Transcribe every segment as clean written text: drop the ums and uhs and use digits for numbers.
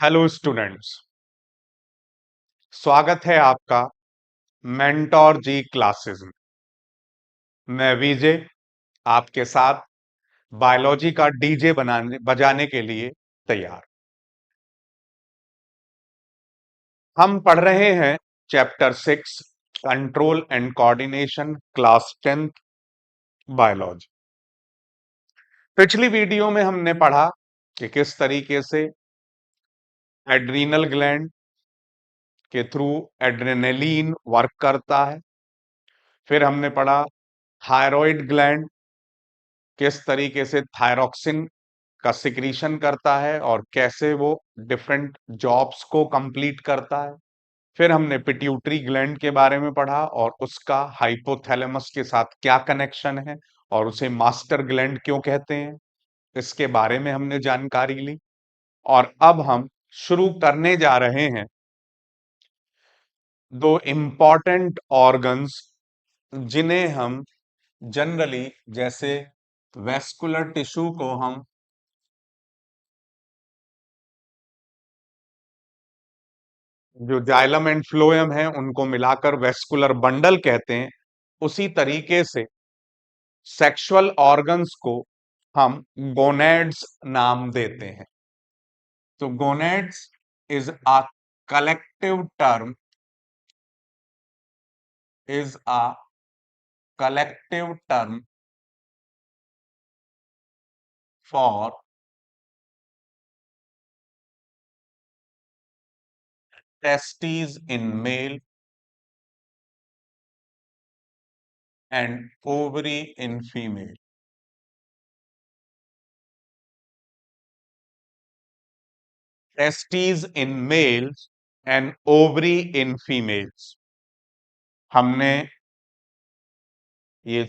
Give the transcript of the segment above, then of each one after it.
Hello students. स्वागत है आपका मेंटोर जी क्लासेस में। मैं विजय आपके साथ बायोलॉजी का डीजे बनाने बजाने के लिए तैयार। हम पढ़ रहे हैं chapter 6 control and coordination, class 10th biology. पिछली वीडियो में हमने पढ़ा कि किस तरीके से एड्रीनल ग्लैंड के थ्रू एड्रेनलिन वर्क करता है। फिर हमने पढ़ा थायराइड ग्लैंड किस तरीके से थायरॉक्सिन का सिक्रीशन करता है और कैसे वो डिफरेंट जॉब्स को कंप्लीट करता है। फिर हमने पिट्यूटरी ग्लैंड के बारे में पढ़ा और उसका हाइपोथैलेमस के साथ क्या कनेक्शन है और उसे मास्टर ग्लैंड क्यों कहते हैं, इसके बारे में हमने जानकारी ली। और अब हम शुरू करने जा रहे हैं दो इंपॉर्टेंट ऑर्गन्स जिन्हें हम जनरली जैसे वेस्कुलर टिश्यू को हम जो जाइलम एंड फ्लोएम है उनको मिलाकर वेस्कुलर बंडल कहते हैं, उसी तरीके से सेक्सुअल ऑर्गन्स को हम गोनेड्स नाम देते हैं। तो gonads is a collective term is a collective term for testes in male and ovary in female. Testes in males and ovary in females. हमने ये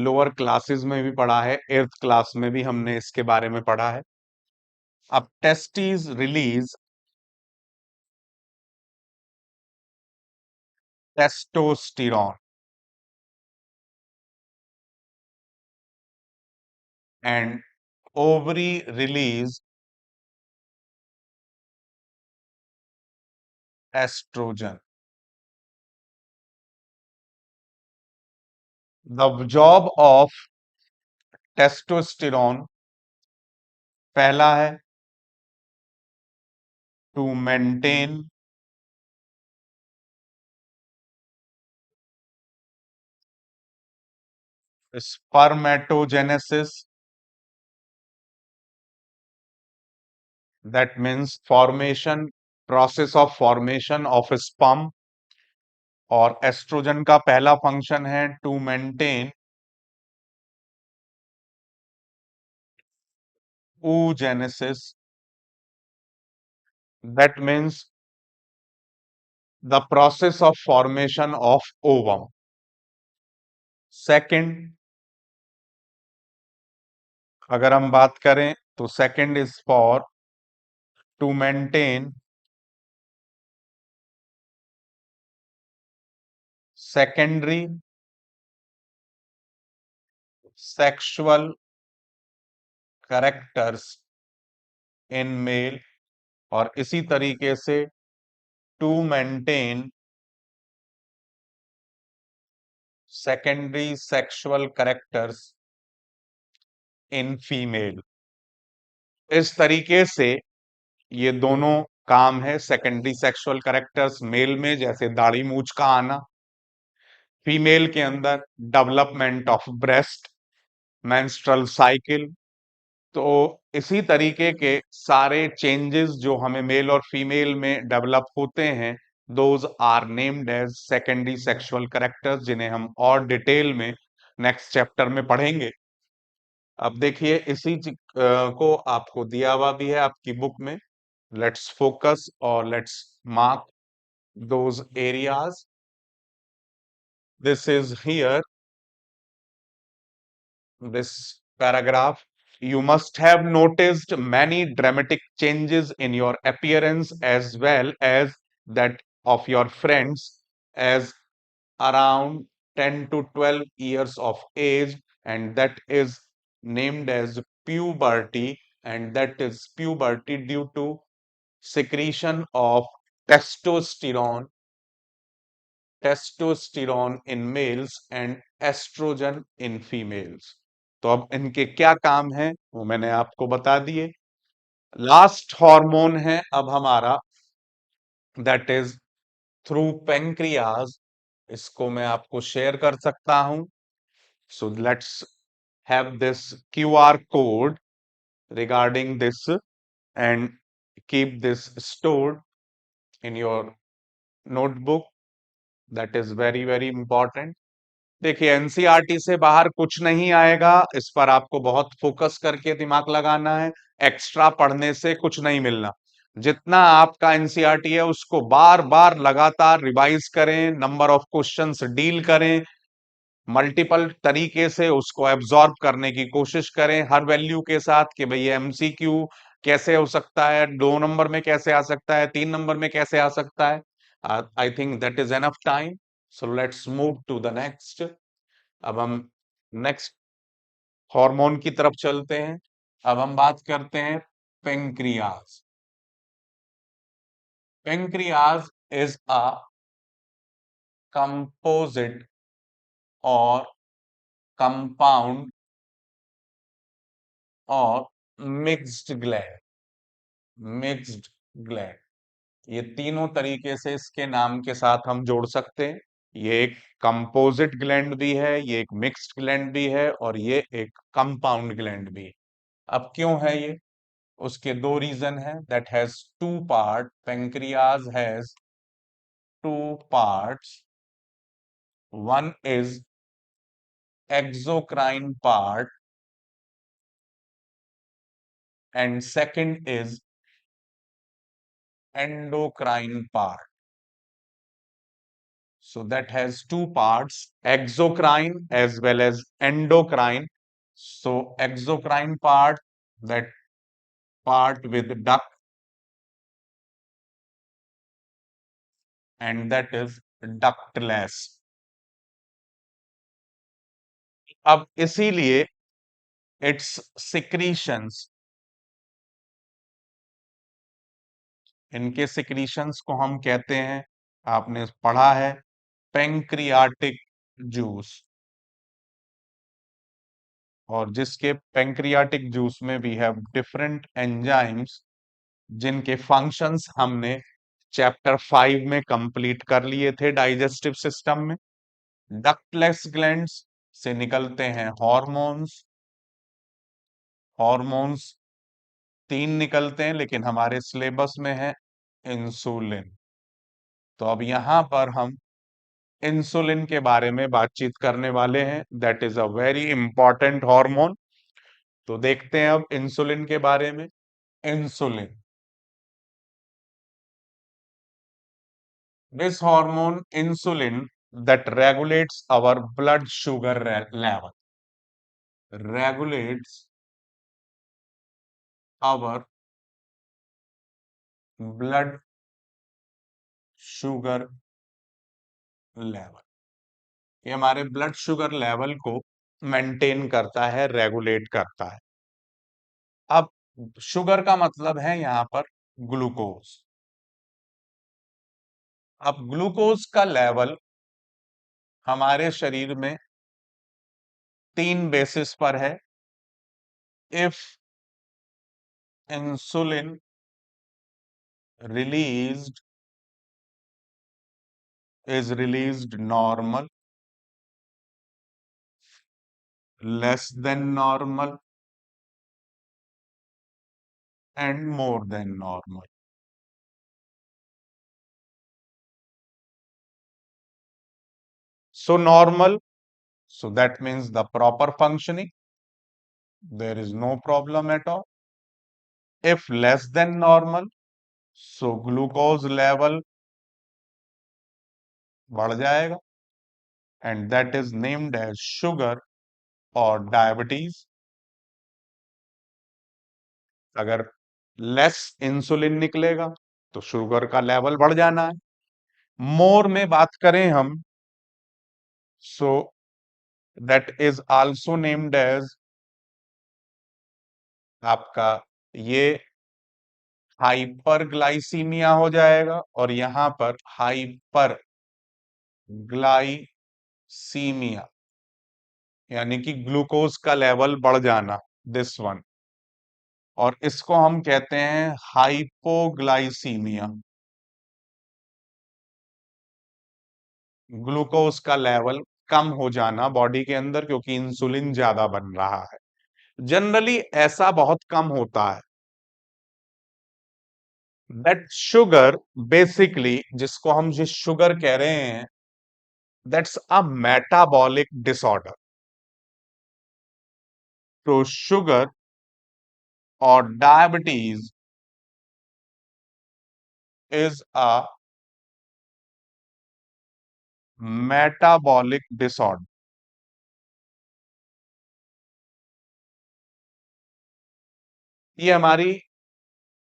लोअर क्लासेस में भी पढ़ा है, 8th क्लास में भी हमने इसके बारे में पढ़ा है। अब testes release testosterone and ovary release estrogen. The job of testosterone पहला है to maintain spermatogenesis, that means formation, process of formation of sperm। और एस्ट्रोजन का पहला फंक्शन है to maintain oogenesis, that means the process of formation of ovum। Second, अगर हम बात करें तो second is for to maintain secondary sexual characters in male, और इसी तरीके से to maintain secondary sexual characters in female. इस तरीके से ये दोनों काम है। सेकेंडरी सेक्सुअल कैरेक्टर्स मेल में जैसे दाढ़ी मूछ का आना, फीमेल के अंदर development of breast, menstrual cycle. तो इसी तरीके के सारे चेंजेस जो हमें मेल और फीमेल में डेवलप होते हैं, those are named as secondary sexual characters, जिन्हें हम और डिटेल में नेक्स्ट चैप्टर में पढ़ेंगे। अब देखिए इसी को आपको दिया हुआ भी है आपकी बुक में। लेट्स फोकस और let's mark those areas. This is here, this paragraph. You must have noticed many dramatic changes in your appearance as well as that of your friends as around 10 to 12 years of age, and that is named as puberty, and that is puberty due to secretion of testosterone testosterone in males and estrogen in females। तो अब इनके क्या काम है वो मैंने आपको बता दिए। लास्ट हार्मोन है अब हमारा, दैट इज थ्रू पेंक्रियाज। इसको मैं आपको शेयर कर सकता हूं। So let's have this QR code regarding this and keep this stored in your notebook। that is very very important। देखिए एनसीईआरटी से बाहर कुछ नहीं आएगा, इस पर आपको बहुत फोकस करके दिमाग लगाना है। एक्स्ट्रा पढ़ने से कुछ नहीं मिलना। जितना आपका एनसीईआरटी है उसको बार बार लगातार रिवाइज करें, नंबर ऑफ क्वेश्चंस डील करें, मल्टीपल तरीके से उसको एब्जॉर्ब करने की कोशिश करें हर वैल्यू के साथ कि भाई एमसीक्यू कैसे हो सकता है, 2 नंबर में कैसे आ सकता है, 3 नंबर में कैसे आ सकता है। I think that is enough time. So let's move to the next. अब हम नेक्स्ट हार्मोन की तरफ चलते हैं। अब हम बात करते हैं pancreas. Pancreas is a composite और कंपाउंड और मिक्स्ड ग्लैंड। मिक्स्ड ग्लैंड, ये तीनों तरीके से इसके नाम के साथ हम जोड़ सकते हैं। ये एक कंपोजिट ग्लैंड भी है, ये एक मिक्स्ड ग्लैंड भी है और ये एक कंपाउंड ग्लैंड भी है। अब क्यों है ये? उसके दो रीजन है। That has two part, pancreas has two parts. One is exocrine part and second is endocrine part। So that has two parts, exocrine as well as endocrine। So exocrine part, that part with duct, and that is ductless। अब इसीलिए its secretions, इनके secretions को हम कहते हैं, आपने पढ़ा है, पेंक्रियाटिक जूस। और जिसके पेंक्रियाटिक जूस में वी हैव डिफरेंट एंजाइम्स जिनके फंक्शंस हमने चैप्टर 5 में कंप्लीट कर लिए थे डाइजेस्टिव सिस्टम में। डक्टलेस ग्लैंड्स से निकलते हैं हॉर्मोन्स। हॉर्मोन्स 3 निकलते हैं लेकिन हमारे सिलेबस में है इंसुलिन। तो अब यहां पर हम इंसुलिन के बारे में बातचीत करने वाले हैं। That is a very important hormone. तो देखते हैं अब इंसुलिन के बारे में। Insulin, this hormone insulin that regulates our blood sugar level, regulates our blood sugar level। ये हमारे ब्लड शुगर लेवल को मेंटेन करता है, रेगुलेट करता है। अब शुगर का मतलब है यहां पर ग्लूकोज। अब ग्लूकोज का लेवल हमारे शरीर में 3 बेसिस पर है। If insulin released is released normal, less than normal and more than normal। So normal, so that means the proper functioning, there is no problem at all। If less than normal, so glucose level बढ़ जाएगा and that is named as sugar or diabetes। अगर less insulin निकलेगा तो sugar का level बढ़ जाना है। मोर में बात करें हम, so that is also named as आपका ये हाइपरग्लाइसीमिया हो जाएगा और यहां पर हाइपरग्लाइसीमिया यानी कि ग्लूकोज का लेवल बढ़ जाना, दिस वन। और इसको हम कहते हैं हाइपोग्लाइसीमिया, ग्लूकोज का लेवल कम हो जाना बॉडी के अंदर क्योंकि इंसुलिन ज्यादा बन रहा है। जनरली ऐसा बहुत कम होता है। दैट शुगर, बेसिकली जिसको हम जिस शुगर कह रहे हैं, दैट्स अ मेटाबॉलिक डिसऑर्डर। तो शुगर और diabetes is a metabolic disorder. ये हमारी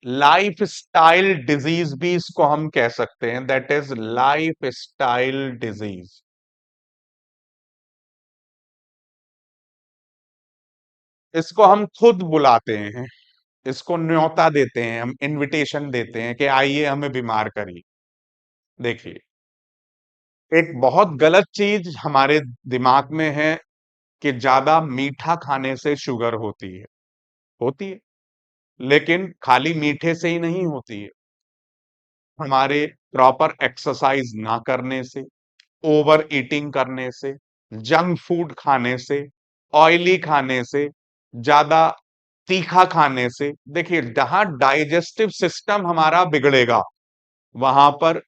लाइफ स्टाइल डिजीज भी इसको हम कह सकते हैं, that is life style disease. इसको हम खुद बुलाते हैं, इसको न्योता देते हैं, हम इनविटेशन देते हैं कि आइए हमें बीमार करिए। देखिए, एक बहुत गलत चीज हमारे दिमाग में है कि ज्यादा मीठा खाने से शुगर होती है, लेकिन खाली मीठे से ही नहीं होती है। हमारे प्रॉपर एक्सरसाइज ना करने से, ओवर ईटिंग करने से, जंक फूड खाने से, ऑयली खाने से, ज्यादा तीखा खाने से, देखिए जहां डाइजेस्टिव सिस्टम हमारा बिगड़ेगा वहां पर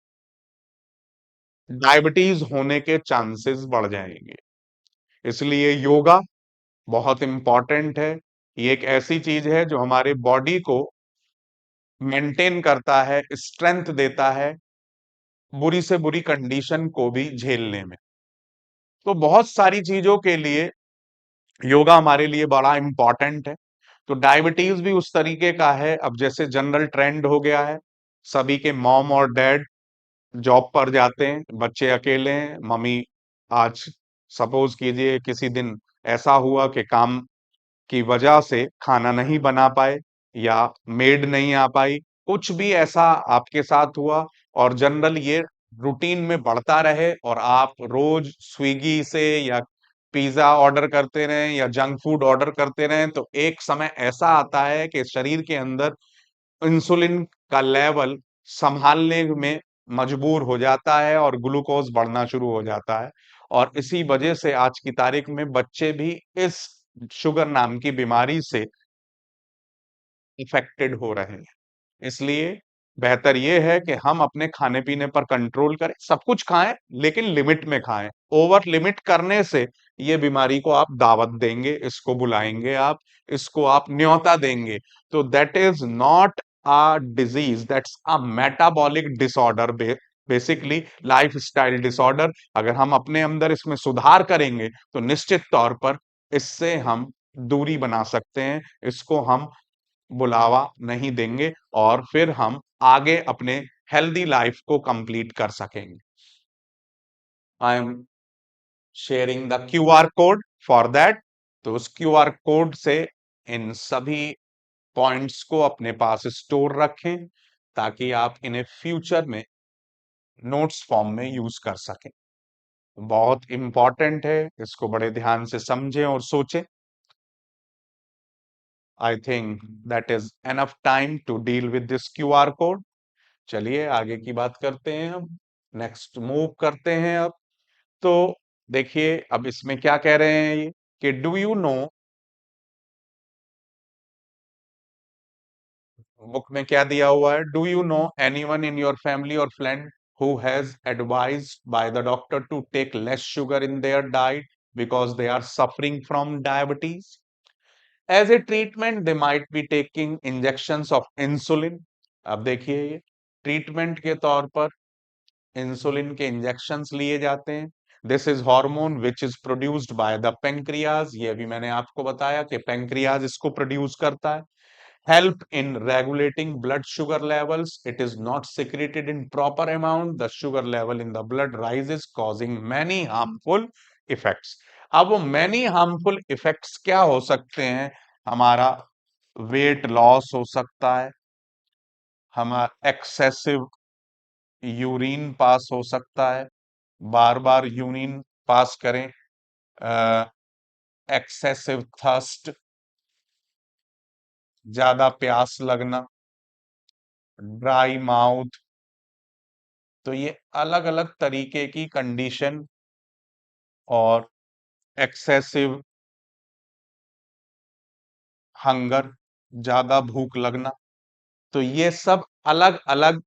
डायबिटीज होने के चांसेस बढ़ जाएंगे। इसलिए योगा बहुत इंपॉर्टेंट है। ये एक ऐसी चीज है जो हमारे बॉडी को मेंटेन करता है, स्ट्रेंथ देता है बुरी से बुरी कंडीशन को भी झेलने में। तो बहुत सारी चीजों के लिए योगा हमारे लिए बड़ा इंपॉर्टेंट है। तो डायबिटीज भी उस तरीके का है। अब जैसे जनरल ट्रेंड हो गया है, सभी के मॉम और डैड जॉब पर जाते हैं, बच्चे अकेले हैं, मम्मी आज सपोज कीजिए किसी दिन ऐसा हुआ कि काम की वजह से खाना नहीं बना पाए या मेड नहीं आ पाई, कुछ भी ऐसा आपके साथ हुआ और जनरल ये रूटीन में बढ़ता रहे और आप रोज स्विगी से या पिज्जा ऑर्डर करते रहें या जंक फूड ऑर्डर करते रहें, तो एक समय ऐसा आता है कि शरीर के अंदर इंसुलिन का लेवल संभालने में मजबूर हो जाता है और ग्लूकोज बढ़ना शुरू हो जाता है। और इसी वजह से आज की तारीख में बच्चे भी इस शुगर नाम की बीमारी से इफेक्टेड हो रहे हैं। इसलिए बेहतर यह है कि हम अपने खाने पीने पर कंट्रोल करें, सब कुछ खाएं लेकिन लिमिट में खाएं। ओवर लिमिट करने से ये बीमारी को आप दावत देंगे, इसको बुलाएंगे आप, इसको आप न्योता देंगे। तो that is not a disease, that's a metabolic disorder, basically life style disorder. अगर हम अपने अंदर इसमें सुधार करेंगे तो निश्चित तौर पर इससे हम दूरी बना सकते हैं, इसको हम बुलावा नहीं देंगे और फिर हम आगे अपने हेल्दी लाइफ को कंप्लीट कर सकेंगे। I am sharing the QR code for that. तो उस क्यूआर कोड से इन सभी पॉइंट्स को अपने पास स्टोर रखें ताकि आप इन्हें फ्यूचर में नोट्स फॉर्म में यूज कर सकें। बहुत इंपॉर्टेंट है, इसको बड़े ध्यान से समझें और सोचें। I think that is enough time to deal with this QR code. चलिए आगे की बात करते हैं, हम नेक्स्ट मूव करते हैं अब। तो देखिए अब इसमें क्या कह रहे हैं ये कि डू यू नो, बुक में क्या दिया हुआ है, do you know anyone in your family और friend who has advised by the doctor to take less sugar in their diet because they are suffering from diabetes? As a treatment they might be taking injections of insulin। अब देखिए ये treatment के तौर पर insulin के injections लिए जाते हैं। This is hormone which is produced by the pancreas, ये भी मैंने आपको बताया कि पेंक्रियाज इसको प्रोड्यूस करता है। Help in regulating blood sugar levels, it is not secreted in proper amount, the sugar level in the blood rises causing many harmful effects. अब वो मैनी हार्मफुल इफेक्ट्स क्या हो सकते हैं? हमारा वेट लॉस हो सकता है, हम एक्सेसिव यूरिन पास हो सकता है, बार बार यूरिन पास करें, एक्सेसिव थर्स्ट, ज्यादा प्यास लगना, ड्राई माउथ। तो ये अलग अलग तरीके की कंडीशन, और एक्सेसिव हंगर, ज्यादा भूख लगना, तो ये सब अलग अलग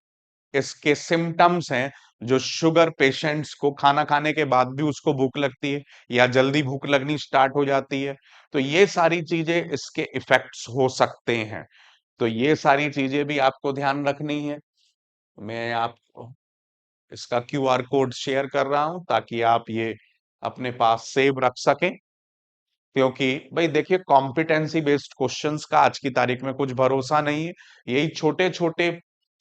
इसके सिम्टम्स हैं जो शुगर पेशेंट्स को खाना खाने के बाद भी उसको भूख लगती है या जल्दी भूख लगनी स्टार्ट हो जाती है। तो ये सारी चीजें इसके इफेक्ट्स हो सकते हैं। तो ये सारी चीजें भी आपको ध्यान रखनी है। मैं आपको इसका क्यूआर कोड शेयर कर रहा हूं ताकि आप ये अपने पास सेव रख सकें, क्योंकि भाई देखिए कॉम्पिटेंसी बेस्ड क्वेश्चंस का आज की तारीख में कुछ भरोसा नहीं है। यही छोटे छोटे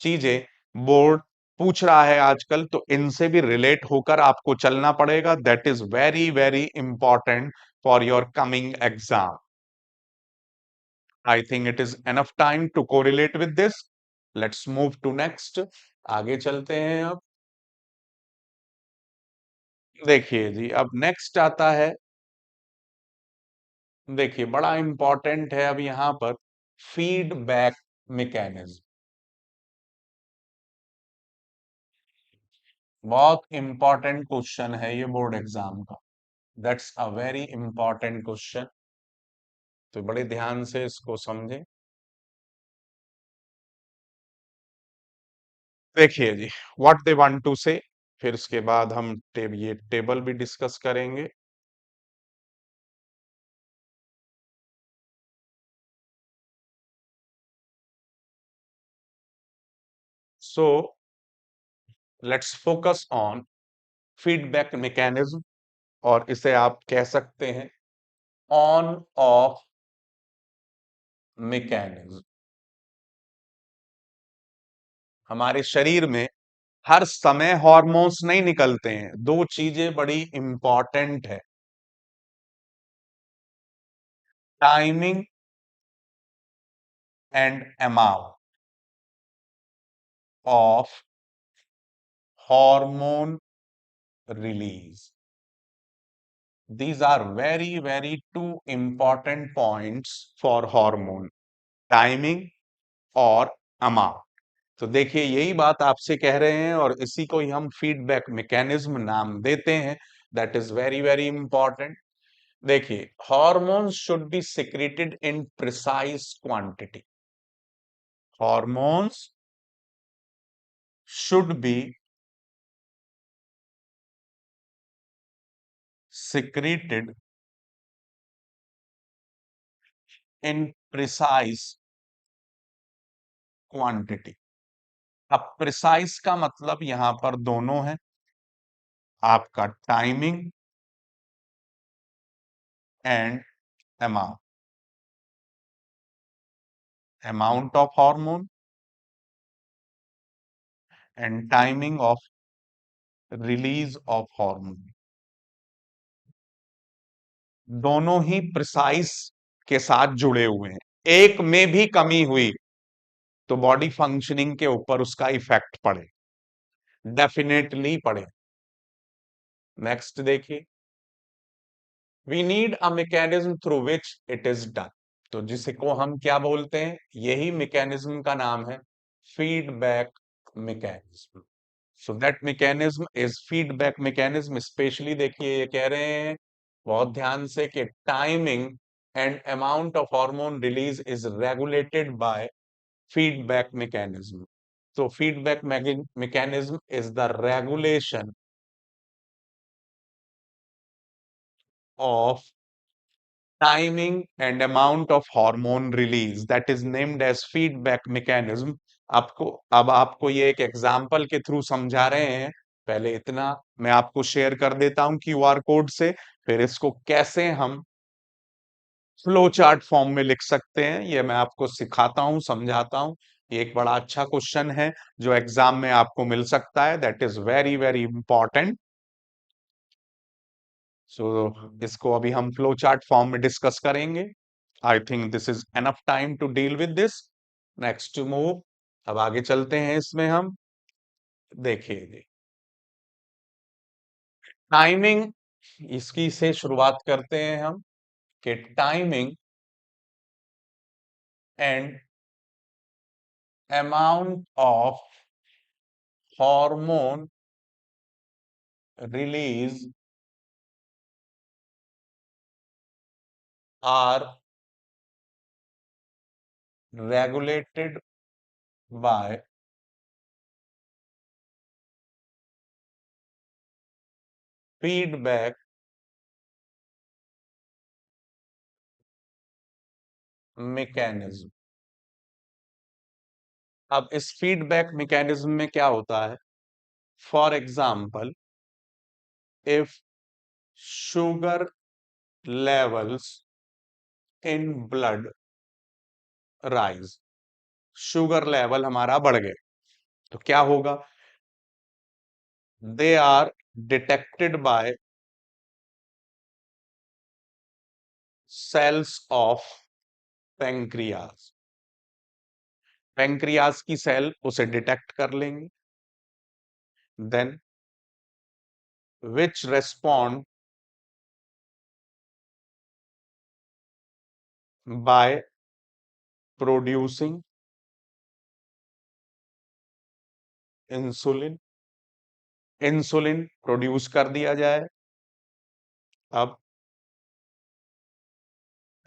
चीजें बोर्ड पूछ रहा है आजकल, तो इनसे भी रिलेट होकर आपको चलना पड़ेगा। That is very very important for your coming exam. I think it is enough time to correlate with this. Let's move to next. आगे चलते हैं। अब देखिए जी, अब नेक्स्ट आता है, देखिए बड़ा इंपॉर्टेंट है अब यहां पर फीडबैक मैकेनिज्म। बहुत इंपॉर्टेंट क्वेश्चन है ये बोर्ड एग्जाम का। That's a very important question, तो बड़े ध्यान से इसको समझें। देखिए जी, व्हाट दे वांट टू से, फिर इसके बाद हम ये टेबल भी डिस्कस करेंगे। So let's focus on feedback mechanism, और इसे आप कह सकते हैं ऑन ऑफ मैकेनिज्म। हमारे शरीर में हर समय हार्मोन्स नहीं निकलते हैं। दो चीजें बड़ी इंपॉर्टेंट है, timing and amount of hormone release. These are very, very two important points for hormone, timing और अमाउंट। तो देखिए यही बात आपसे कह रहे हैं, और इसी को ही हम फीडबैक मैकेनिज्म नाम देते हैं। That is very very important. देखिए, hormones should be secreted in precise quantity. Hormones should be secreted in precise quantity. अब प्रिसाइज का मतलब यहां पर दोनों है, आपका timing and amount, amount of hormone and timing of release of hormone. दोनों ही प्रिसाइज के साथ जुड़े हुए हैं। एक में भी कमी हुई तो बॉडी फंक्शनिंग के ऊपर उसका इफेक्ट पड़े, डेफिनेटली पड़े। नेक्स्ट देखिए, we need a mechanism through which it is done. तो जिसको हम क्या बोलते हैं, यही मैकेनिज्म का नाम है feedback mechanism. So that mechanism is feedback mechanism. Specially देखिए ये कह रहे हैं बहुत ध्यान से कि timing and amount of hormone release is regulated by feedback mechanism. तो feedback mechanism is the regulation of timing and amount of hormone release that is named as feedback mechanism। आपको अब आपको ये एक एग्जांपल के थ्रू समझा रहे हैं। पहले इतना मैं आपको शेयर कर देता हूं क्यूआर कोड से, फिर इसको कैसे हम फ्लो चार्ट फॉर्म में लिख सकते हैं ये मैं आपको सिखाता हूं, समझाता हूं। ये एक बड़ा अच्छा क्वेश्चन है जो एग्जाम में आपको मिल सकता है। That is very very important. So इसको अभी हम फ्लो चार्ट फॉर्म में डिस्कस करेंगे। I think this is enough time to deal with this. Next to move. अब आगे चलते हैं, इसमें हम देखिए टाइमिंग, इसकी से शुरुआत करते हैं हम कि timing and amount of hormone release are regulated by feedback mechanism। अब इस फीडबैक मैकेनिज्म में क्या होता है? For example, if sugar levels in blood rise, sugar level हमारा बढ़ गए तो क्या होगा? They are detected by cells of pancreas, pancreas की सेल उसे डिटेक्ट कर लेंगे, then which respond by producing insulin, insulin produce कर दिया जाए। अब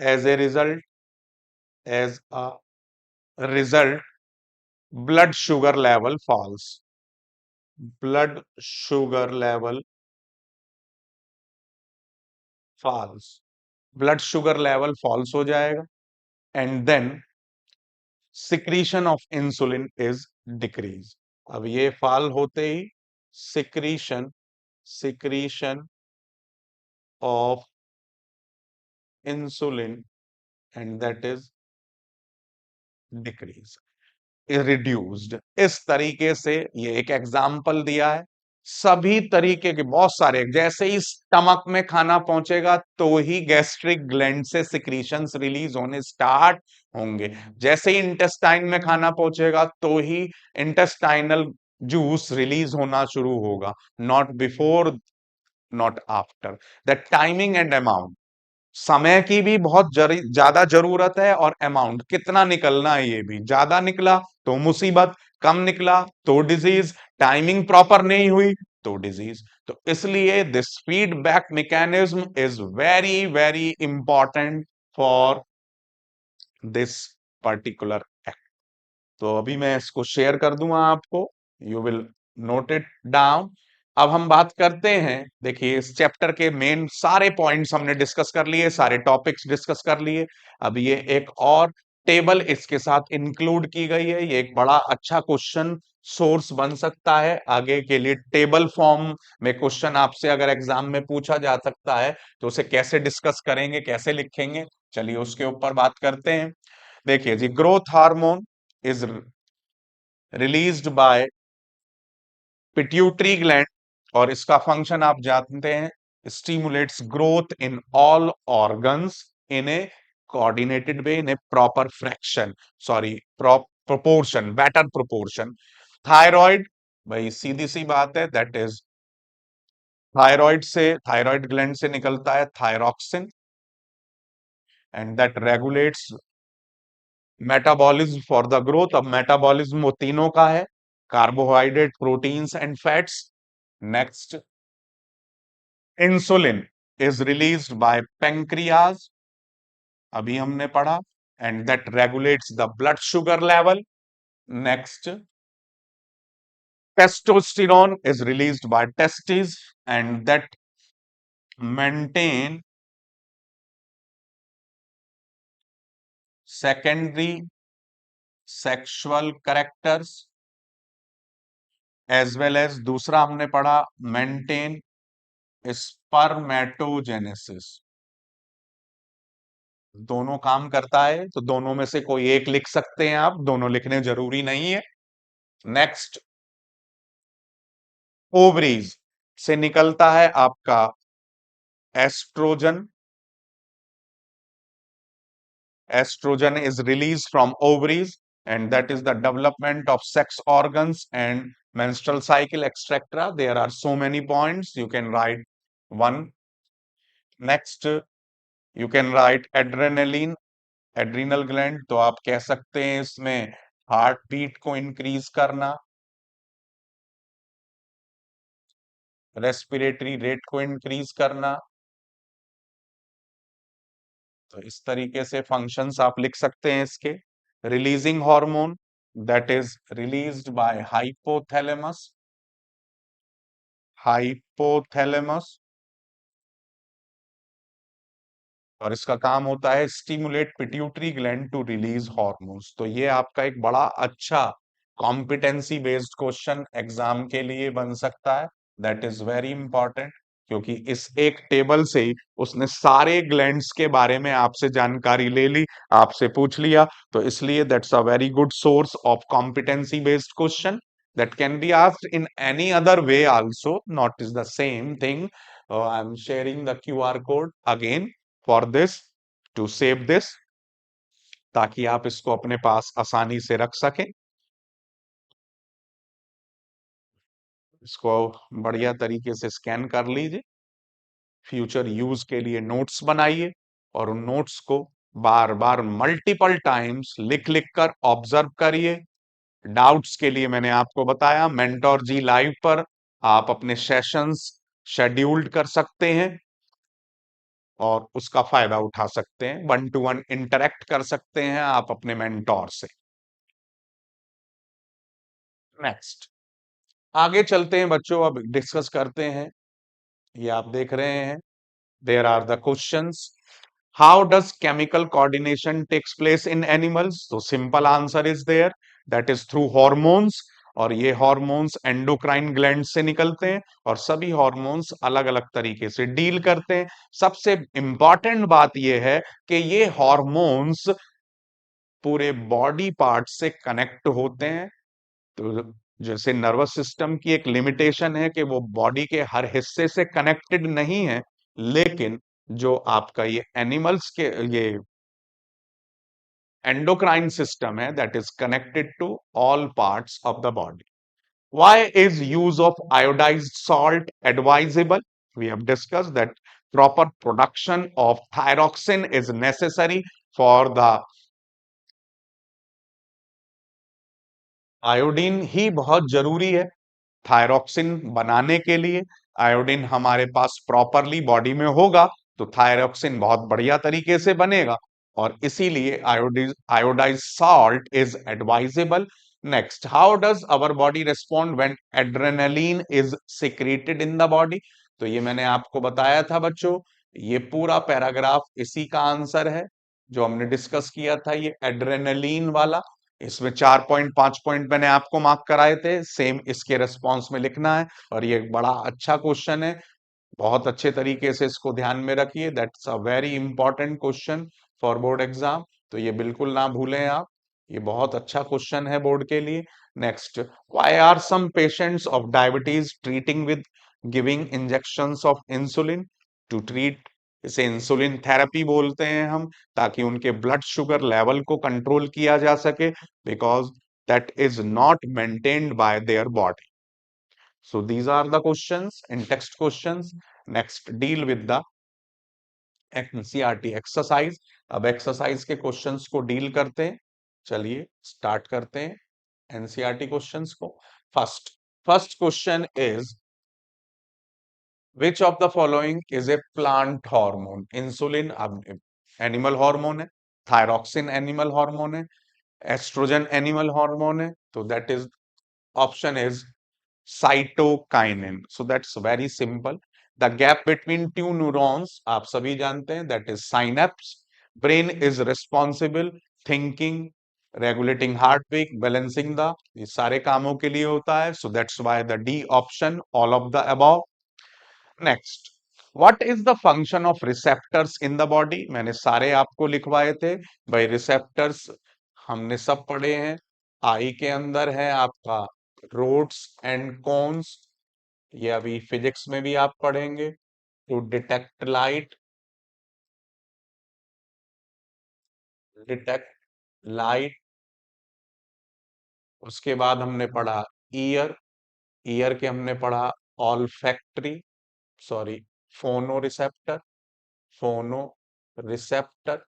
as a result, as a result blood sugar level falls, blood sugar level falls, blood sugar level falls हो जाएगा, and then secretion of insulin is decrease. अब ये fall होते ही secretion, secretion of insulin and that is decrease, reduced. इस तरीके से ये एक एग्जाम्पल दिया है। सभी तरीके के बहुत सारे, जैसे ही स्टमक में खाना पहुंचेगा तो ही गैस्ट्रिक ग्लैंड से सिक्रीशंस रिलीज होने स्टार्ट होंगे, जैसे ही इंटेस्टाइन में खाना पहुंचेगा तो ही इंटेस्टाइनल जूस रिलीज होना शुरू होगा, not before, not after. The timing and amount, समय की भी बहुत ज्यादा जरूरत है, और अमाउंट कितना निकलना है ये भी, ज्यादा निकला तो मुसीबत, कम निकला तो डिजीज, टाइमिंग प्रॉपर नहीं हुई तो डिजीज। तो इसलिए this feedback mechanism is very very important for this particular act. तो अभी मैं इसको शेयर कर दूंगा आपको, you will note it down. अब हम बात करते हैं, देखिए इस चैप्टर के मेन सारे पॉइंट्स हमने डिस्कस कर लिए, सारे टॉपिक्स डिस्कस कर लिए। अब ये एक और टेबल इसके साथ इंक्लूड की गई है, ये एक बड़ा अच्छा क्वेश्चन सोर्स बन सकता है आगे के लिए। टेबल फॉर्म में क्वेश्चन आपसे अगर एग्जाम में पूछा जा सकता है तो उसे कैसे डिस्कस करेंगे, कैसे लिखेंगे, चलिए उसके ऊपर बात करते हैं। देखिए जी, growth hormone is released by pituitary gland, और इसका फंक्शन आप जानते हैं, stimulates growth in all organs in a coordinated way, in a proper fraction, sorry proportion, better proportion. Thyroid, भाई सीधी सी बात है, दैट इज थायराइड से, थायराइड ग्लैंड से निकलता है thyroxine, and that regulates metabolism for the growth. अब मेटाबॉलिज्म वो तीनों का है, carbohydrate, proteins and fats. Next, insulin is released by pancreas, अभी हमने पढ़ा, and that regulates the blood sugar level. Next, testosterone is released by testis, and that maintain secondary sexual characters, as well as दूसरा हमने पढ़ा maintain spermatogenesis. दोनों काम करता है, तो दोनों में से कोई एक लिख सकते हैं आप, दोनों लिखने जरूरी नहीं है। नेक्स्ट, ओवरीज से निकलता है आपका estrogen, estrogen is release from ovaries, and that is the development of sex organs and menstrual cycle, etc. There are so many points. You can write one. Next, you can write adrenaline, adrenal gland, तो आप कह सकते हैं इसमें heart beat को increase करना, respiratory rate को increase करना। तो इस तरीके से फंक्शंस आप लिख सकते हैं इसके। Releasing hormone, that is released by hypothalamus, hypothalamus, और इसका काम होता है stimulate pituitary gland to release hormones. तो ये आपका एक बड़ा अच्छा कॉम्पिटेंसी बेस्ड क्वेश्चन एग्जाम के लिए बन सकता है। दैट इज वेरी इंपॉर्टेंट, क्योंकि इस एक टेबल से ही उसने सारे ग्लैंड्स के बारे में आपसे जानकारी ले ली, आपसे पूछ लिया। तो इसलिए that's a very good source of competency based question that can be asked in any other way also, not is the same thing. I'm sharing the QR code again for this, to save this, ताकि आप इसको अपने पास आसानी से रख सकें। इसको बढ़िया तरीके से स्कैन कर लीजिए, फ्यूचर यूज के लिए नोट्स बनाइए, और उन नोट्स को बार बार मल्टीपल टाइम्स लिख लिख कर ऑब्जर्व करिए। डाउट्स के लिए मैंने आपको बताया, मेंटोर जी लाइव पर आप अपने सेशंस शेड्यूल्ड कर सकते हैं और उसका फायदा उठा सकते हैं। 1-to-1 इंटरेक्ट कर सकते हैं आप अपने मेंटोर से। नेक्स्ट, आगे चलते हैं बच्चों, अब डिस्कस करते हैं। ये आप देख रहे हैं, there are the questions. How does chemical coordination takes place in animals? तो simple answer is there, that is through hormones. और ये हॉर्मोन्स एंडोक्राइन ग्लैंड से निकलते हैं, और सभी हॉर्मोन्स अलग अलग तरीके से डील करते हैं। सबसे इंपॉर्टेंट बात यह है कि ये हॉर्मोन्स पूरे बॉडी पार्ट से कनेक्ट होते हैं। तो जैसे नर्वस सिस्टम की एक लिमिटेशन है कि वो बॉडी के हर हिस्से से कनेक्टेड नहीं है, लेकिन जो आपका ये एनिमल्स के ये एंडोक्राइन सिस्टम है, that is connected to all parts of the body. Why is use of iodized salt advisable? We have discussed that proper production of thyroxine is necessary for the iodine ही बहुत जरूरी है thyroxine बनाने के लिए। Iodine हमारे पास properly body में होगा तो थायरॉक्सिन बहुत बढ़िया तरीके से बनेगा, और इसीलिए iodize salt is advisable. Next, how does our body respond when adrenaline is secreted in the body? तो ये मैंने आपको बताया था बच्चों, ये पूरा पैराग्राफ इसी का आंसर है जो हमने डिस्कस किया था, ये एड्रेनलिन वाला। इसमें 4.5 पॉइंट मैंने आपको मार्क कराए थे, सेम इसके रेस्पॉन्स में लिखना है। और ये एक बड़ा अच्छा क्वेश्चन है, बहुत अच्छे तरीके से इसको ध्यान में रखिए। That's a very important question for board exam, तो ये बिल्कुल ना भूलें आप, ये बहुत अच्छा क्वेश्चन है बोर्ड के लिए। Next, why are some patients of diabetes treating with giving injections of insulin to treat? इसे इंसुलिन थेरेपी बोलते हैं हम, ताकि उनके ब्लड शुगर लेवल को कंट्रोल किया जा सके, because that is not maintained by their body. So these are the questions in text questions. Next, deal with the NCERT exercise. अब एक्सरसाइज के क्वेश्चंस को डील करते हैं। चलिए स्टार्ट करते हैं एनसीईआरटी क्वेश्चंस को। First first question is, which of the following is a plant hormone? Insulin अब एनिमल हार्मोन है, थायरॉक्सिन एनिमल हार्मोन है, एस्ट्रोजन एनिमल हार्मोन है, तो that is option is cytokinin. So that's very simple. The gap between two neurons आप सभी जानते हैं, that is synapse. Brain is responsible thinking, regulating heartbeat, balancing the, ये सारे कामों के लिए होता है। So that's why the D option, all of the above. Next, what is the function of receptors in the body? मैंने सारे आपको लिखवाए थे भाई, रिसेप्टर्स हमने सब पढ़े हैं। आई के अंदर है आपका रोड्स एंड कोन्स, ये अभी फिजिक्स में भी आप पढ़ेंगे। To detect light, detect light उसके बाद हमने पढ़ा ईयर, ईयर के हमने पढ़ा olfactory, sorry, phono receptor, phono receptor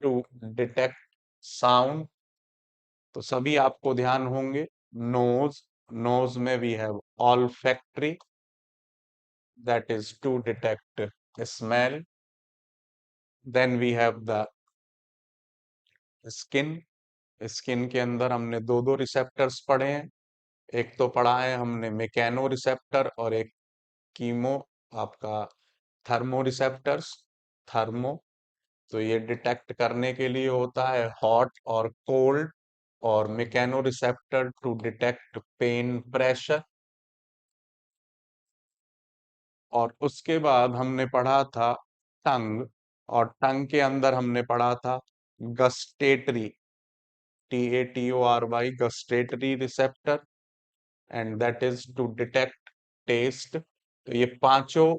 to detect sound. तो सभी आपको ध्यान होंगे। नोज, नोज में we have olfactory, that is to detect smell. Then we have the skin, skin के अंदर हमने दो दो रिसेप्टर्स पढ़े हैं। एक तो पढ़ा है हमने मैकेनो रिसेप्टर और एक कीमो, आपका थर्मो रिसेप्टर्स, थर्मो। तो ये डिटेक्ट करने के लिए होता है हॉट और कोल्ड, और mechano receptor to detect pain, pressure. और उसके बाद हमने पढ़ा था टंग, और टंग के अंदर हमने पढ़ा था gustatory, TATORY, gustatory receptor, and that is to detect taste. तो ये पांचों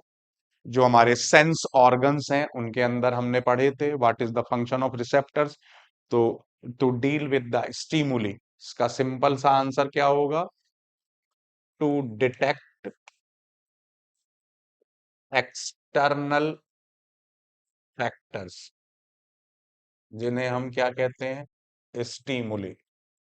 जो हमारे सेंस ऑर्गन्स हैं उनके अंदर हमने पढ़े थे what is the function of receptors. तो to deal with the stimuli, इसका सिंपल सा आंसर क्या होगा? टू डिटेक्ट एक्सटर्नल फैक्टर्स, जिन्हें हम क्या कहते हैं? स्टिमुली।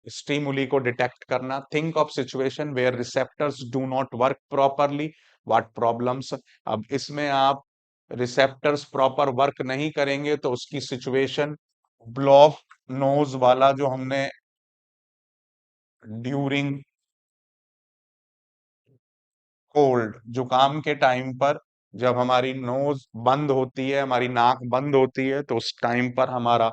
स्टिमुली को डिटेक्ट करना। Think of situation where receptors do not work properly, what problems. अब इसमें आप रिसेप्टर्स प्रॉपर वर्क नहीं करेंगे तो उसकी सिचुएशन, ब्लॉक नोज वाला जो हमने ड्यूरिंग कोल्ड, जुकाम के टाइम पर जब हमारी नोज बंद होती है, हमारी नाक बंद होती है, तो उस टाइम पर हमारा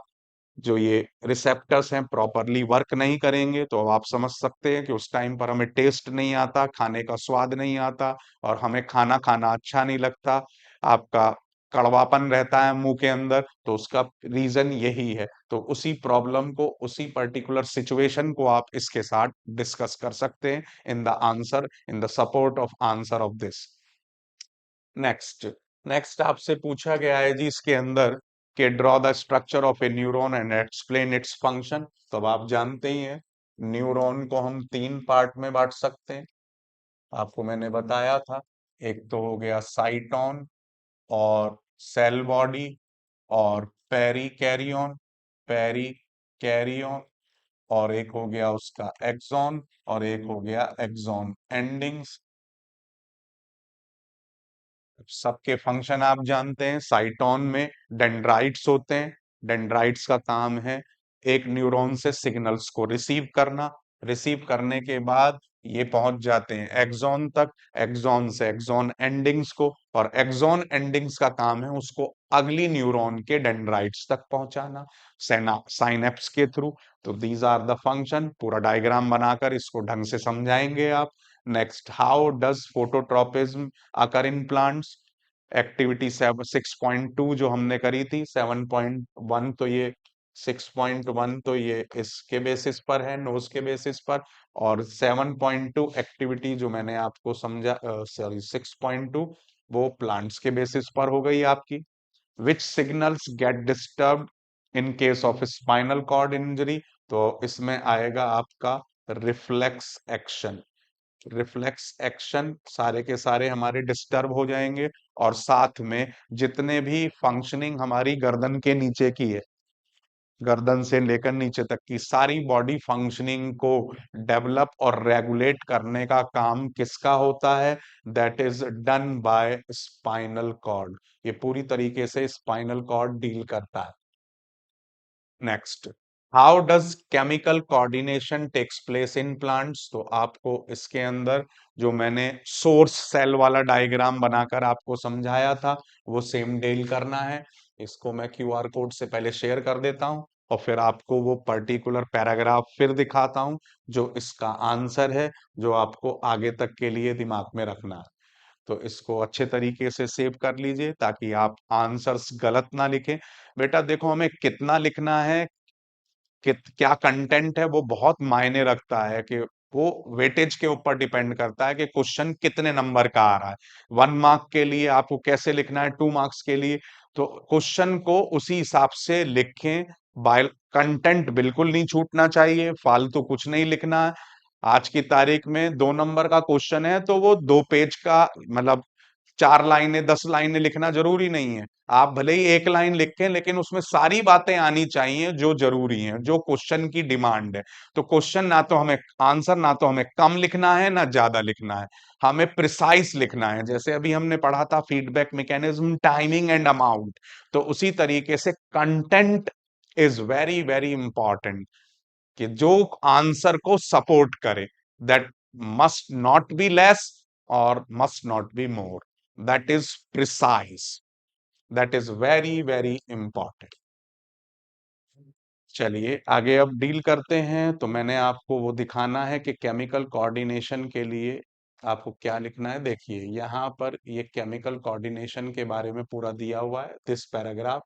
जो ये रिसेप्टर्स हैं प्रॉपरली वर्क नहीं करेंगे, तो आप समझ सकते हैं कि उस टाइम पर हमें टेस्ट नहीं आता, खाने का स्वाद नहीं आता, और हमें खाना खाना अच्छा नहीं लगता। आपका कड़वापन रहता है मुंह के अंदर, तो उसका रीजन यही है। तो उसी प्रॉब्लम को, उसी पर्टिकुलर सिचुएशन को आप इसके साथ डिस्कस कर सकते हैं in the answer, in the support of answer of this. Next, next आपसे पूछा गया है जी इसके अंदर कि draw the structure of A neuron and explain its function. तो अब आप जानते ही हैं न्यूरॉन को हम तीन पार्ट में बांट सकते हैं, आपको मैंने बताया था। एक तो हो गया साइटोन और सेल बॉडी और पेरी कैरियन, पेरी कैरियन, और एक हो गया उसका एक्सॉन, और एक हो गया एक्सॉन एंडिंग्स। सबके फंक्शन आप जानते हैं। साइटोन में डेंड्राइट्स होते हैं, डेंड्राइट्स का काम है एक न्यूरॉन से सिग्नल्स को रिसीव करना, रिसीव करने के बाद ये पहुंच जाते हैं एक्सॉन तक, एक्सॉन से एक्सॉन एंडिंग्स को, और एक्सॉन एंडिंग्स का काम है उसको अगली न्यूरॉन के डेंड्राइट्स तक पहुंचाना, साइनेप्स के थ्रू। तो दीज आर द फंक्शन। पूरा डायग्राम बनाकर इसको ढंग से समझाएंगे आप। Next, how does phototropism occur in plants. Activity 6.2 जो हमने करी थी, 7.1 तो ये 6.1 तो ये इसके बेसिस पर है, नोज के बेसिस पर, और 7.2 एक्टिविटी जो मैंने आपको समझा, सॉरी 6.2 वो प्लांट्स के बेसिस पर हो गई आपकी। Which signals get disturb in case of spinal cord injury. तो इसमें आएगा आपका रिफ्लेक्स एक्शन, रिफ्लेक्स एक्शन सारे के सारे हमारे डिस्टर्ब हो जाएंगे, और साथ में जितने भी फंक्शनिंग हमारी गर्दन के नीचे की है, गर्दन से लेकर नीचे तक की सारी बॉडी फंक्शनिंग को डेवलप और रेगुलेट करने का काम किसका होता है? That is done by spinal cord. ये पूरी तरीके से स्पाइनल कॉर्ड डील करता है। Next, how does chemical coordination takes place in plants. तो आपको इसके अंदर जो मैंने सोर्स सेल वाला डायग्राम बनाकर आपको समझाया था वो सेम डील करना है। इसको मैं QR कोड से पहले शेयर कर देता हूं, और फिर आपको वो पर्टिकुलर पैराग्राफ फिर दिखाता हूं जो इसका आंसर है, जो आपको आगे तक के लिए दिमाग में रखना है। तो इसको अच्छे तरीके से सेव कर लीजिए ताकि आप आंसर्स गलत ना लिखें। बेटा देखो, हमें कितना लिखना है, क्या कंटेंट है, वो बहुत मायने रखता है, कि वो वेटेज के ऊपर डिपेंड करता है कि क्वेश्चन कितने नंबर का आ रहा है। 1 मार्क के लिए आपको कैसे लिखना है, 2 मार्क्स के लिए, तो क्वेश्चन को उसी हिसाब से लिखें। बाय कंटेंट बिल्कुल नहीं छूटना चाहिए, फालतू कुछ नहीं लिखना है। आज की तारीख में 2 नंबर का क्वेश्चन है तो वो 2 पेज का मतलब 4 लाइनें 10 लाइनें लिखना जरूरी नहीं है। आप भले ही 1 लाइन लिखें लेकिन उसमें सारी बातें आनी चाहिए जो जरूरी हैं, जो क्वेश्चन की डिमांड है। तो क्वेश्चन ना तो हमें आंसर ना तो हमें कम लिखना है ना ज्यादा लिखना है, हमें प्रिसाइज लिखना है। जैसे अभी हमने पढ़ा था feedback mechanism, timing and amount, तो उसी तरीके से content is very very important, कि जो आंसर को सपोर्ट करे, that must not be less और must not be more, that is precise, that is very very important. चलिए आगे अब डील करते हैं। तो मैंने आपको वो दिखाना है कि केमिकल कोऑर्डिनेशन के लिए आपको क्या लिखना है। देखिए यहाँ पर ये केमिकल कोऑर्डिनेशन के बारे में पूरा दिया हुआ है, दिस पैराग्राफ।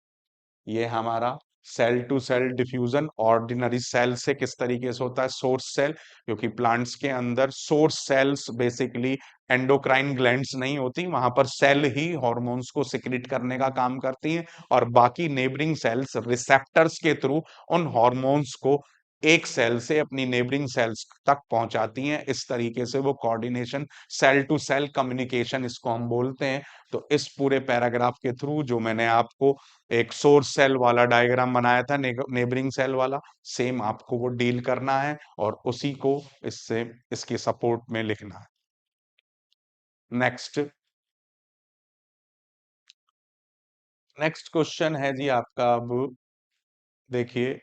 ये हमारा cell to cell diffusion ordinary cell से किस तरीके से होता है, सोर्स सेल, क्योंकि प्लांट्स के अंदर source sales basically endocrine glands नहीं होती, वहां पर सेल ही हॉर्मोन्स को सिक्रीट करने का काम करती हैं, और बाकी नेबरिंग सेल्स रिसेप्टर्स के थ्रू उन हॉर्मोन्स को एक सेल से अपनी नेबरिंग सेल्स तक पहुंचाती हैं। इस तरीके से वो coordination, cell to cell communication इसको हम बोलते हैं। तो इस पूरे पैराग्राफ के थ्रू जो मैंने आपको एक सोर्स सेल वाला डायग्राम बनाया था, नेबरिंग सेल वाला, सेम आपको वो डील करना है और उसी को इससे इसकी सपोर्ट में लिखना है। नेक्स्ट नेक्स्ट क्वेश्चन है जी आपका। अब देखिए,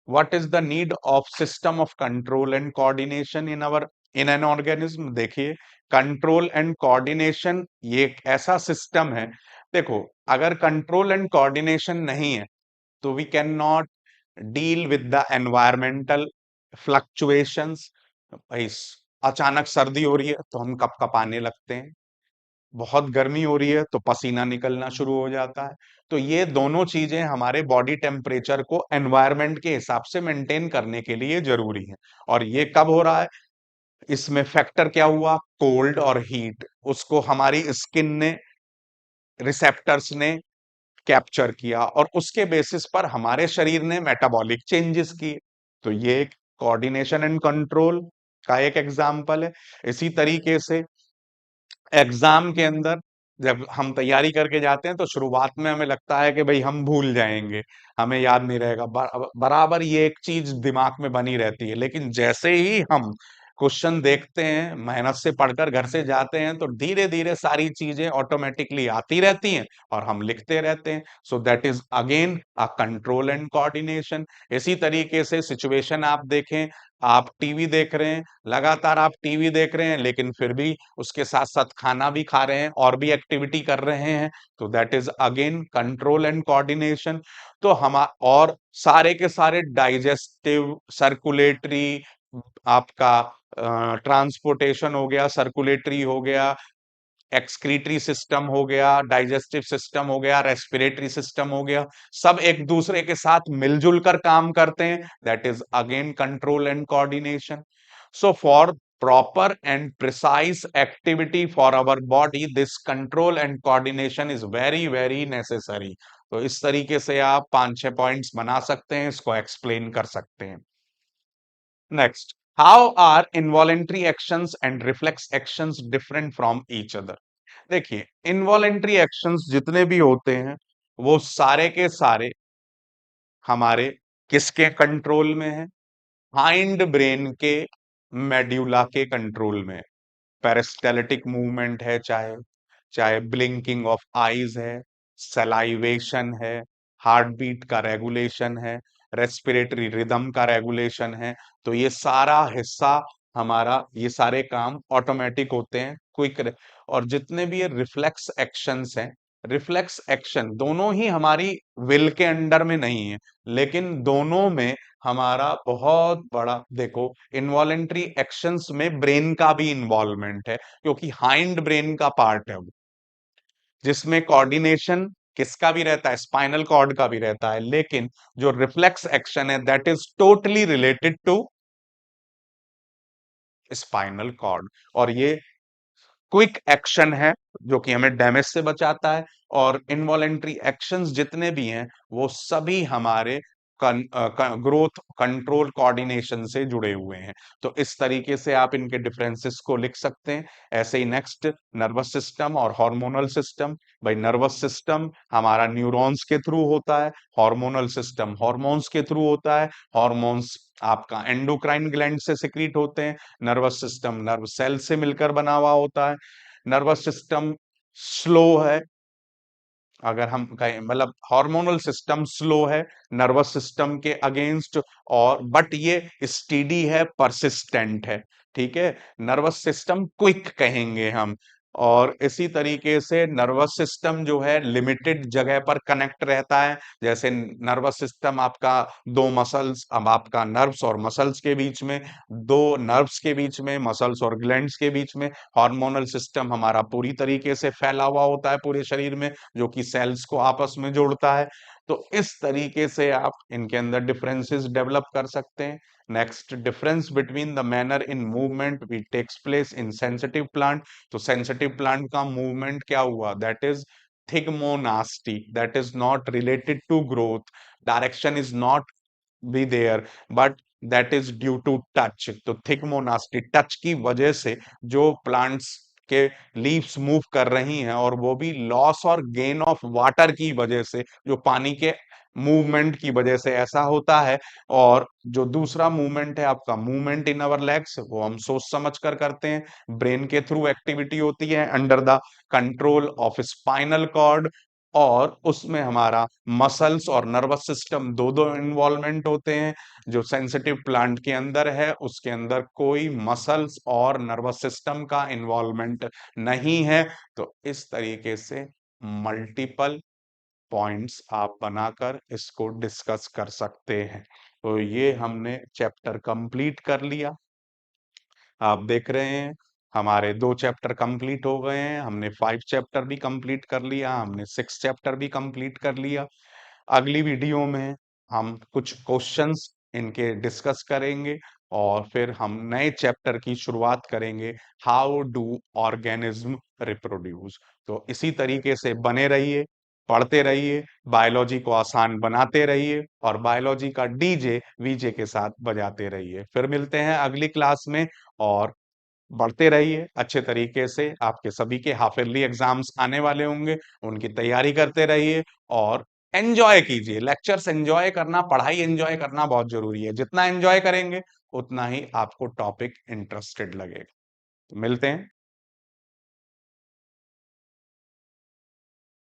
what is the need of system of control and coordination in an organism. देखिए, कंट्रोल एंड कोऑर्डिनेशन ये एक ऐसा सिस्टम है। देखो, अगर कंट्रोल एंड कोऑर्डिनेशन नहीं है तो we can not deal with the environmental fluctuations. भाई, अचानक सर्दी हो रही है तो हम कपकपाने लगते हैं, बहुत गर्मी हो रही है तो पसीना निकलना शुरू हो जाता है। तो ये दोनों चीजें हमारे बॉडी टेम्परेचर को एनवायरनमेंट के हिसाब से मेंटेन करने के लिए जरूरी है। और ये कब हो रहा है, इसमें फैक्टर क्या हुआ, कोल्ड और हीट, उसको हमारी स्किन ने, रिसेप्टर्स ने कैप्चर किया और उसके बेसिस पर हमारे शरीर ने मेटाबॉलिक चेंजेस किए। तो ये एक कोऑर्डिनेशन एंड कंट्रोल का एक एग्जाम्पल है। इसी तरीके से एग्जाम के अंदर जब हम तैयारी करके जाते हैं तो शुरुआत में हमें लगता है कि भाई हम भूल जाएंगे, हमें याद नहीं रहेगा, बराबर ये एक चीज दिमाग में बनी रहती है। लेकिन जैसे ही हम क्वेश्चन देखते हैं, मेहनत से पढ़कर घर से जाते हैं, तो धीरे धीरे सारी चीजें ऑटोमेटिकली आती रहती हैं और हम लिखते रहते हैं। सो that is again a control and coordination. इसी तरीके से सिचुएशन आप देखें, आप टीवी देख रहे हैं, लगातार आप टीवी देख रहे हैं लेकिन फिर भी उसके साथ साथ खाना भी खा रहे हैं और भी एक्टिविटी कर रहे हैं, तो that is again control and coordination. तो हम और सारे के सारे डाइजेस्टिव, सर्कुलेटरी, आपका ट्रांसपोर्टेशन हो गया, सर्कुलेटरी हो गया, एक्सक्रीटरी सिस्टम हो गया, डाइजेस्टिव सिस्टम हो गया, रेस्पिरेटरी सिस्टम हो गया, सब एक दूसरे के साथ मिलजुल कर काम करते हैं। That is again control and coordination. So for proper and precise activity for our body, this control and coordination is very very necessary. तो इस तरीके से आप 5-6 पॉइंट्स बना सकते हैं, इसको एक्सप्लेन कर सकते हैं। Next, how are involuntary actions and reflex actions different from each other. देखिए, इनवॉलेंट्री एक्शंस जितने भी होते हैं वो सारे के सारे हमारे किसके कंट्रोल में है, हाइंड ब्रेन के मेड्यूला के कंट्रोल में। पेरिस्टेलिटिक मूवमेंट है, चाहे चाहे ब्लिंकिंग ऑफ आईज है, सलाइवेशन है, हार्ट बीट का रेगुलेशन है, रेस्पिरेटरी रिदम का रेगुलेशन है। तो ये सारा हिस्सा हमारा, ये सारे काम ऑटोमेटिक होते हैं, क्विक। और जितने भी ये रिफ्लेक्स एक्शंस हैं, रिफ्लेक्स एक्शन दोनों ही हमारी विल के अंडर में नहीं है, लेकिन दोनों में हमारा बहुत बड़ा, देखो, इनवॉलेंट्री एक्शंस में ब्रेन का भी इन्वॉल्वमेंट है, क्योंकि हाइंड ब्रेन का पार्ट है वो, जिसमें कोऑर्डिनेशन किसका भी रहता है, स्पाइनल कॉर्ड का भी रहता है। लेकिन जो रिफ्लेक्स एक्शन है that is totally related to spinal cord. और ये क्विक एक्शन है जो कि हमें डैमेज से बचाता है। और इनवॉलेंट्री एक्शंस जितने भी हैं वो सभी हमारे ग्रोथ कंट्रोल कोऑर्डिनेशन से जुड़े हुए हैं। तो इस तरीके से आप इनके डिफरेंसेस को लिख सकते हैं। ऐसे ही नेक्स्ट, नर्वस सिस्टम और हार्मोनल सिस्टम। भाई नर्वस सिस्टम हमारा न्यूरॉन्स के थ्रू होता है, हार्मोनल सिस्टम हार्मोन्स के थ्रू होता है। हार्मोन्स आपका एंडोक्राइन ग्लैंड से सिक्रीट होते हैं। नर्वस सिस्टम नर्व सेल से मिलकर बना हुआ होता है। नर्वस सिस्टम स्लो है, अगर हम कहें मतलब हार्मोनल सिस्टम स्लो है नर्वस सिस्टम के अगेंस्ट, और बट ये स्टीडी है, परसिस्टेंट है। ठीक है, नर्वस सिस्टम क्विक कहेंगे हम। और इसी तरीके से नर्वस सिस्टम जो है लिमिटेड जगह पर कनेक्ट रहता है। जैसे नर्वस सिस्टम आपका दो मसल्स, अब आपका नर्व्स और मसल्स के बीच में, दो नर्व्स के बीच में, मसल्स और ग्लैंड्स के बीच में। हार्मोनल सिस्टम हमारा पूरी तरीके से फैला हुआ होता है पूरे शरीर में, जो कि सेल्स को आपस में जोड़ता है। तो इस तरीके से आप इनके अंदर डिफरेंसेस डेवलप कर सकते हैं। Next, difference between the manner in movement we takes place in sensitive plant. तो सेंसिटिव प्लांट का मूवमेंट क्या हुआ, that is thigmonasty, that is not related to growth, direction is not be there, but that is due to touch. तो thigmonasty, touch की वजह से जो plants के लीव्स मूव कर रही हैं, और वो भी लॉस और गेन ऑफ वाटर की वजह से, जो पानी के मूवमेंट की वजह से ऐसा होता है। और जो दूसरा मूवमेंट है आपका, मूवमेंट इन अवर लेग्स, वो हम सोच समझ कर करते हैं, ब्रेन के थ्रू एक्टिविटी होती है under the control of spinal cord. और उसमें हमारा मसल्स और नर्वस सिस्टम दो दो इन्वॉल्वमेंट होते हैं। जो सेंसिटिव प्लांट के अंदर है उसके अंदर कोई मसल्स और नर्वस सिस्टम का इन्वॉल्वमेंट नहीं है। तो इस तरीके से मल्टीपल पॉइंट्स आप बनाकर इसको डिस्कस कर सकते हैं। तो ये हमने चैप्टर कंप्लीट कर लिया। आप देख रहे हैं हमारे 2 चैप्टर कंप्लीट हो गए हैं। हमने 5 चैप्टर भी कंप्लीट कर लिया, हमने 6 चैप्टर भी कंप्लीट कर लिया। अगली वीडियो में हम कुछ क्वेश्चंस इनके डिस्कस करेंगे, और फिर हम नए चैप्टर की शुरुआत करेंगे, हाउ डू ऑर्गेनिज्म रिप्रोड्यूस। तो इसी तरीके से बने रहिए, पढ़ते रहिए, बायोलॉजी को आसान बनाते रहिए, और बायोलॉजी का डीजे वीजे के साथ बजाते रहिए। फिर मिलते हैं अगली क्लास में, और बढ़ते रहिए अच्छे तरीके से। आपके सभी के हाफ ईयरली एग्जाम्स आने वाले होंगे, उनकी तैयारी करते रहिए, और एंजॉय कीजिए। लेक्चर्स एंजॉय करना, पढ़ाई एंजॉय करना बहुत जरूरी है। जितना एंजॉय करेंगे उतना ही आपको टॉपिक इंटरेस्टेड लगेगा। तो मिलते हैं।